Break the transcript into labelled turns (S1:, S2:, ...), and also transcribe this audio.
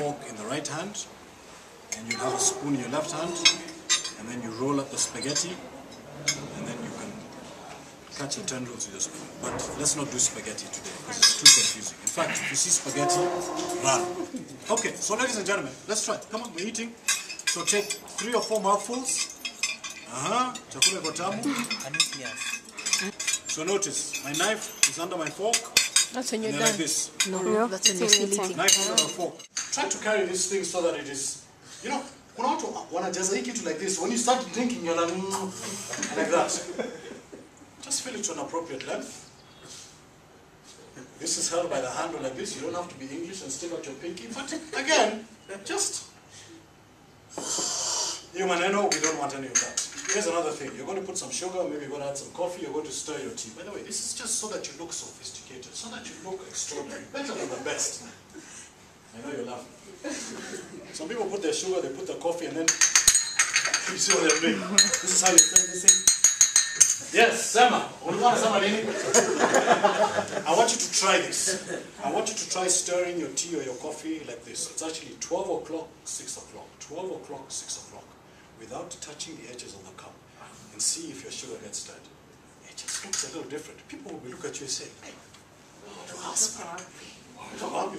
S1: fork in the right hand, and you have a spoon in your left hand, and then you roll up the spaghetti, and then you can catch your tendrils with your spoon. But let's not do spaghetti today because it's too confusing. In fact, if you see spaghetti, run. Okay, so ladies and gentlemen, let's try it. Come on, we're eating. So take 3 or 4 mouthfuls. Chakula iko tamu. So notice, my knife is under my fork.
S2: That's when you're done.
S1: Like this.
S2: No, that's when you're eating.
S1: Knife under a fork. Try to carry this thing so that it is, you know, when I just make it like this, when you start drinking, you're like that. Just fill it to an appropriate length. This is held by the handle like this. You don't have to be English and stick out your pinky. But again, just, you maneno, we don't want any of that. Here's another thing. You're going to put some sugar, maybe you're going to add some coffee, you're going to stir your tea. By the way, this is just so that you look sophisticated, so that you look extraordinary, better than the best. I know you're laughing. Some people put their sugar, they put the coffee, and then you see what they're doing. This is how you stir this thing. Yes, Sama. I want you to try this. I want you to try stirring your tea or your coffee like this. It's actually 12 o'clock, 6 o'clock. 12 o'clock, 6 o'clock. Without touching the edges of the cup. And see if your sugar gets stirred. It just looks a little different. People will look at you and say, hey, oh,